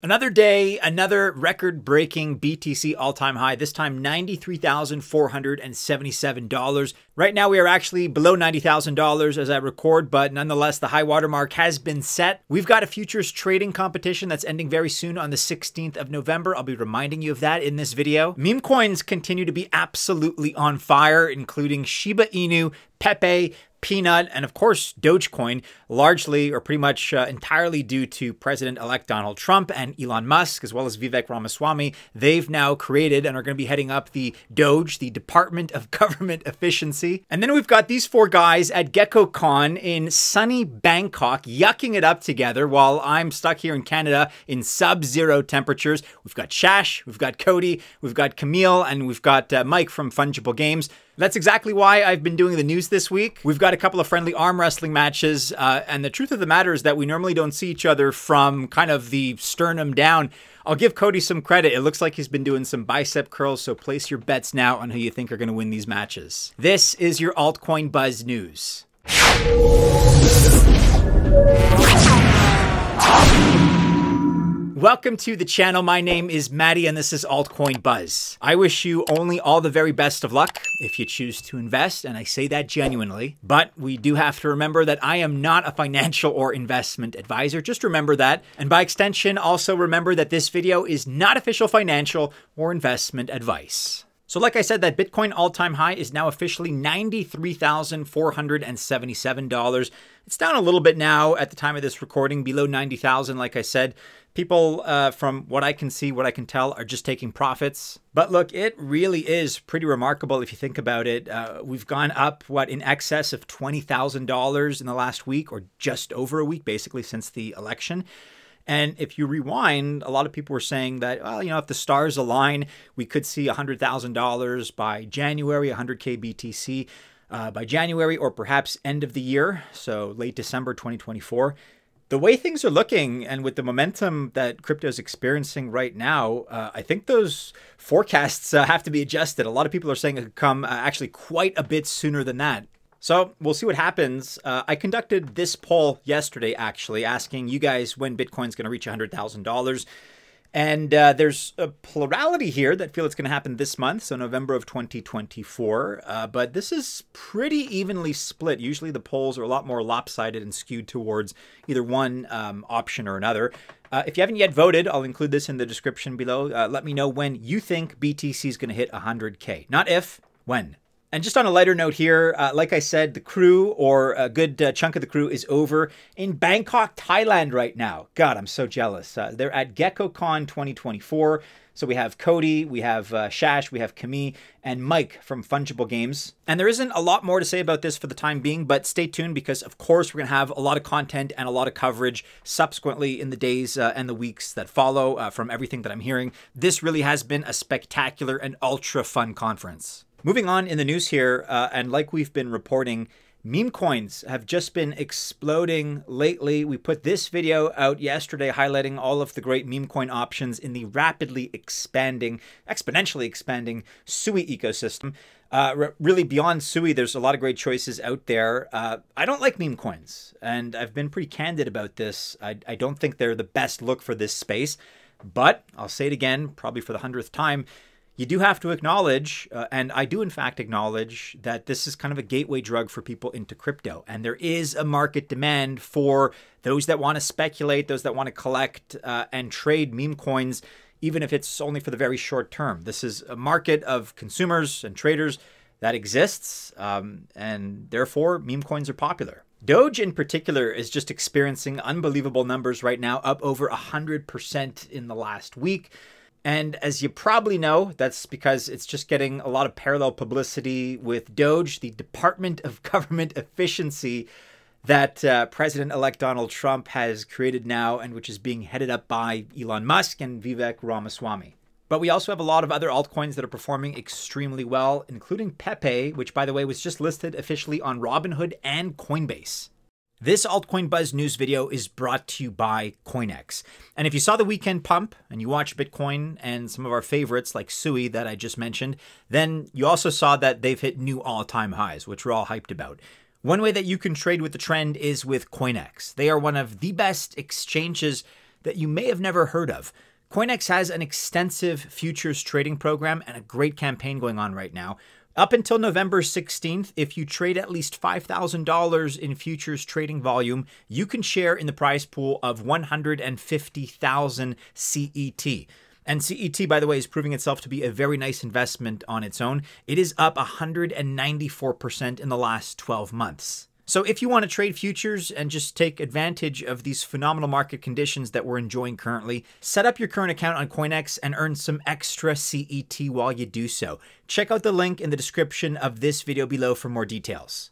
Another day, another record-breaking BTC all-time high, this time $93,477. Right now we are actually below $90,000 as I record, but nonetheless the high water mark has been set. We've got a futures trading competition that's ending very soon on the 16th of November. I'll be reminding you of that in this video. Meme coins continue to be absolutely on fire, including Shiba Inu, PEPE, PNUT, and of course Dogecoin, largely or pretty much entirely due to President-elect Donald Trump and Elon Musk, as well as Vivek Ramaswamy. They've now created and are going to be heading up the DOGE, the Department of Government Efficiency. And then we've got these four guys at GeckoCon in sunny Bangkok, yucking it up together while I'm stuck here in Canada in sub-zero temperatures. We've got Shash, we've got Cody, we've got Camille, and we've got Mike from Fungible Games. That's exactly why I've been doing the news this week. We've got a couple of friendly arm wrestling matches, and the truth of the matter is that we normally don't see each other from kind of the sternum down. I'll give Cody some credit. It looks like he's been doing some bicep curls, so place your bets now on who you think are going to win these matches. This is your Altcoin Buzz News. Welcome to the channel. My name is Maddie and this is Altcoin Buzz. I wish you only all the very best of luck if you choose to invest, and I say that genuinely. But we do have to remember that I am not a financial or investment advisor. Just remember that. And by extension, also remember that this video is not official financial or investment advice. So like I said, that Bitcoin all-time high is now officially $93,477. It's down a little bit now at the time of this recording, below 90,000. Like I said, people from what I can see, what I can tell, are just taking profits. But look, it really is pretty remarkable if you think about it. We've gone up, in excess of $20,000 in the last week, or just over a week, basically, since the election. And if you rewind, a lot of people were saying that, well, if the stars align, we could see $100,000 by January, 100K BTC by January, or perhaps end of the year, so late December 2024. The way things are looking, and with the momentum that crypto is experiencing right now, I think those forecasts have to be adjusted. A lot of people are saying it could come actually quite a bit sooner than that. So we'll see what happens. I conducted this poll yesterday, actually, asking you guys when Bitcoin's going to reach $100,000. And there's a plurality here that feel it's going to happen this month, so November of 2024. But this is pretty evenly split. Usually the polls are a lot more lopsided and skewed towards either one option or another. If you haven't yet voted, I'll include this in the description below. Let me know when you think BTC is going to hit 100K. Not if, when. And just on a lighter note here, like I said, the crew, or a good chunk of the crew, is over in Bangkok, Thailand right now. God, I'm so jealous. They're at GeckoCon 2024. So we have Cody, we have Shash, we have Camille, and Mike from Fungible Games. And there isn't a lot more to say about this for the time being, but stay tuned because, of course, we're going to have a lot of content and a lot of coverage subsequently in the days and the weeks that follow from everything that I'm hearing. This really has been a spectacular and ultra fun conference. Moving on in the news here, and like we've been reporting, meme coins have just been exploding lately. We put this video out yesterday highlighting all of the great meme coin options in the rapidly expanding, exponentially expanding Sui ecosystem. Really beyond Sui, there's a lot of great choices out there. I don't like meme coins, and I've been pretty candid about this. I don't think they're the best look for this space, but I'll say it again, probably for the 100th time, you do have to acknowledge, and I do in fact acknowledge, that this is kind of a gateway drug for people into crypto. And there is a market demand for those that want to speculate, those that want to collect and trade meme coins, even if it's only for the very short term. This is a market of consumers and traders that exists, and therefore meme coins are popular. Doge in particular is just experiencing unbelievable numbers right now, up over 100% in the last week. And as you probably know, that's because it's just getting a lot of parallel publicity with DOGE, the Department of Government Efficiency that President-elect Donald Trump has created now, and which is being headed up by Elon Musk and Vivek Ramaswamy. But we also have a lot of other altcoins that are performing extremely well, including PEPE, which, by the way, was just listed officially on Robinhood and Coinbase. This Altcoin Buzz news video is brought to you by CoinEx. And if you saw the weekend pump and you watched Bitcoin and some of our favorites like Sui that I just mentioned, then you also saw that they've hit new all-time highs, which we're all hyped about. One way that you can trade with the trend is with CoinEx. They are one of the best exchanges that you may have never heard of. CoinEx has an extensive futures trading program and a great campaign going on right now. Up until November 16th, if you trade at least $5,000 in futures trading volume, you can share in the prize pool of 150,000 CET. And CET, by the way, is proving itself to be a very nice investment on its own. It is up 194% in the last 12 months. So if you want to trade futures and just take advantage of these phenomenal market conditions that we're enjoying currently, set up your current account on CoinEx and earn some extra CET while you do so. Check out the link in the description of this video below for more details.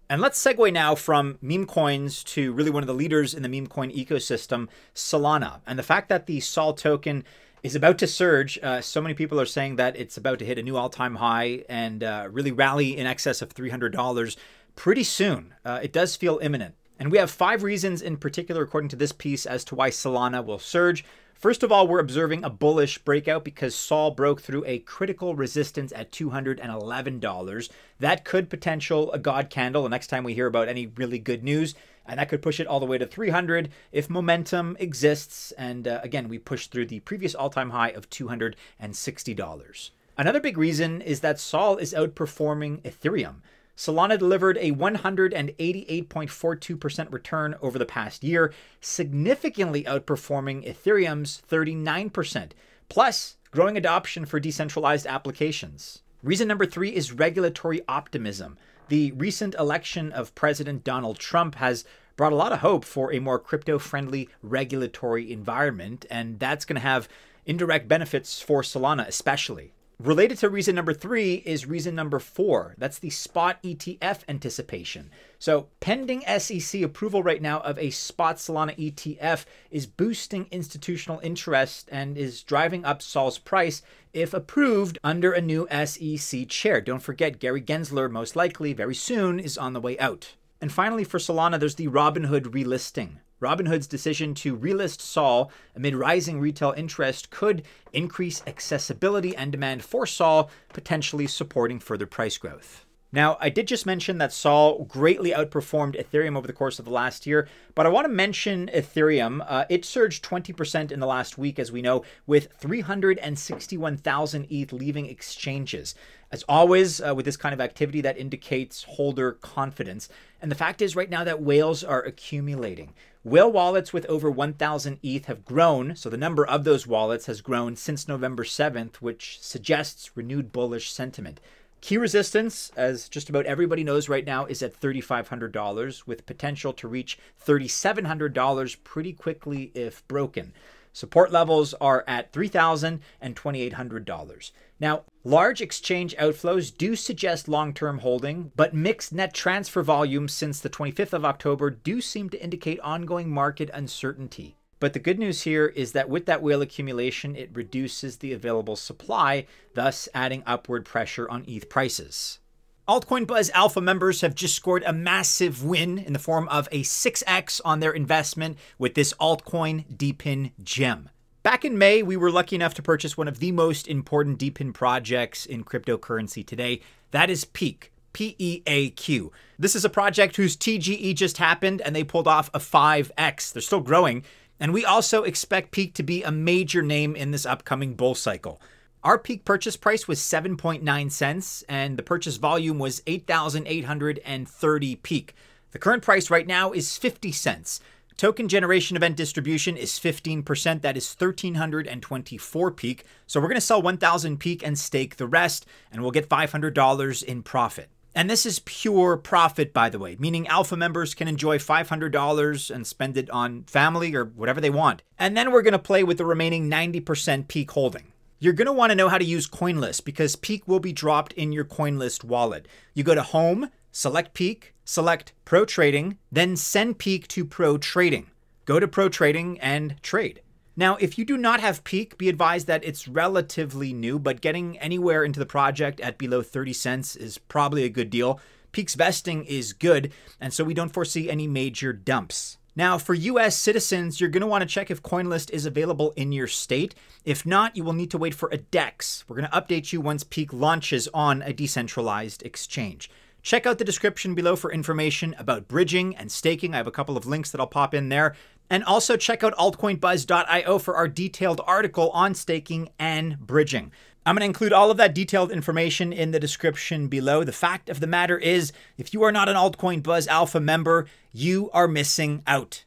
And let's segue now from meme coins to really one of the leaders in the meme coin ecosystem, Solana. And the fact that the SOL token is about to surge. So many people are saying that it's about to hit a new all-time high and really rally in excess of $300 pretty soon. It does feel imminent. And we have 5 reasons in particular, according to this piece, as to why Solana will surge. First of all, we're observing a bullish breakout because SOL broke through a critical resistance at $211. That could potential a god candle the next time we hear about any really good news. And that could push it all the way to 300 if momentum exists. And again, we pushed through the previous all-time high of $260. Another big reason is that SOL is outperforming Ethereum. Solana delivered a 188.42% return over the past year, significantly outperforming Ethereum's 39%, plus growing adoption for decentralized applications. Reason number 3 is regulatory optimism. The recent election of President Donald Trump has brought a lot of hope for a more crypto-friendly regulatory environment, and that's going to have indirect benefits for Solana especially. Related to reason number 3 is reason number 4. That's the spot ETF anticipation. So pending SEC approval right now of a spot Solana ETF is boosting institutional interest and is driving up SOL's price if approved under a new SEC chair. Don't forget, Gary Gensler, most likely very soon, is on the way out. And finally, for Solana, there's the Robinhood relisting. Robinhood's decision to relist SOL amid rising retail interest could increase accessibility and demand for SOL, potentially supporting further price growth. Now, I did just mention that SOL greatly outperformed Ethereum over the course of the last year, but I want to mention Ethereum. It surged 20% in the last week, as we know, with 361,000 ETH leaving exchanges. As always, with this kind of activity, that indicates holder confidence. And the fact is right now that whales are accumulating. Whale wallets with over 1,000 ETH have grown, so the number of those wallets has grown since November 7th, which suggests renewed bullish sentiment. Key resistance, as just about everybody knows right now, is at $3,500, with potential to reach $3,700 pretty quickly if broken. Support levels are at $3,000 and $2,800. Now, large exchange outflows do suggest long-term holding, but mixed net transfer volumes since the 25th of October do seem to indicate ongoing market uncertainty. But the good news here is that with that whale accumulation, it reduces the available supply, thus adding upward pressure on ETH prices. Altcoin Buzz Alpha members have just scored a massive win in the form of a 6x on their investment with this altcoin DPIN gem. Back in May, we were lucky enough to purchase one of the most important DPIN projects in cryptocurrency today. That is PEAQ. P-E-A-Q. This is a project whose TGE just happened and they pulled off a 5x. They're still growing. And we also expect PEAQ to be a major name in this upcoming bull cycle. Our PEAQ purchase price was 7.9 cents and the purchase volume was 8,830 PEAQ. The current price right now is 50 cents. Token generation event distribution is 15%. That is 1,324 PEAQ. So we're going to sell 1,000 PEAQ and stake the rest, and we'll get $500 in profit. And this is pure profit, by the way, meaning alpha members can enjoy $500 and spend it on family or whatever they want. And then we're going to play with the remaining 90% PEAQ holding. You're going to want to know how to use Coinlist because PEAQ will be dropped in your Coinlist wallet. You go to Home, select PEAQ, select Pro Trading, then send PEAQ to Pro Trading. Go to Pro Trading and trade. Now, if you do not have PEAQ, be advised that it's relatively new, but getting anywhere into the project at below 30 cents is probably a good deal. PEAQ's vesting is good, and so we don't foresee any major dumps. Now, for US citizens, you're going to want to check if Coinlist is available in your state. If not, you will need to wait for a DEX. We're going to update you once PEAQ launches on a decentralized exchange. Check out the description below for information about bridging and staking. I have a couple of links that I'll pop in there. And also check out altcoinbuzz.io for our detailed article on staking and bridging. I'm going to include all of that detailed information in the description below. The fact of the matter is, if you are not an Altcoin Buzz Alpha member, you are missing out.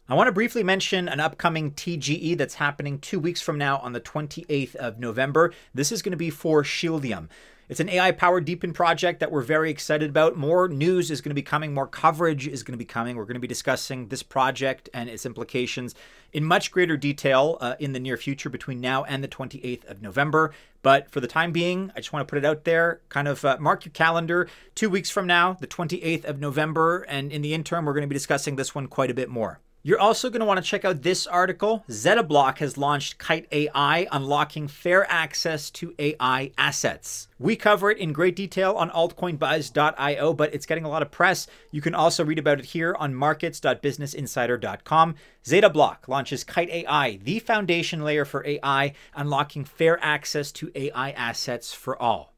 I want to briefly mention an upcoming TGE that's happening 2 weeks from now on the 28th of November. This is going to be for Shieldeum. It's an AI-powered deepen project that we're very excited about. More news is going to be coming, more coverage is going to be coming. We're going to be discussing this project and its implications in much greater detail in the near future between now and the 28th of November. But for the time being, I just want to put it out there, kind of mark your calendar, 2 weeks from now, the 28th of November. And in the interim, we're going to be discussing this one quite a bit more. You're also going to want to check out this article. ZettaBlock has launched Kite AI, unlocking fair access to AI assets. We cover it in great detail on altcoinbuzz.io, but it's getting a lot of press. You can also read about it here on markets.businessinsider.com. ZettaBlock launches Kite AI, the foundation layer for AI, unlocking fair access to AI assets for all.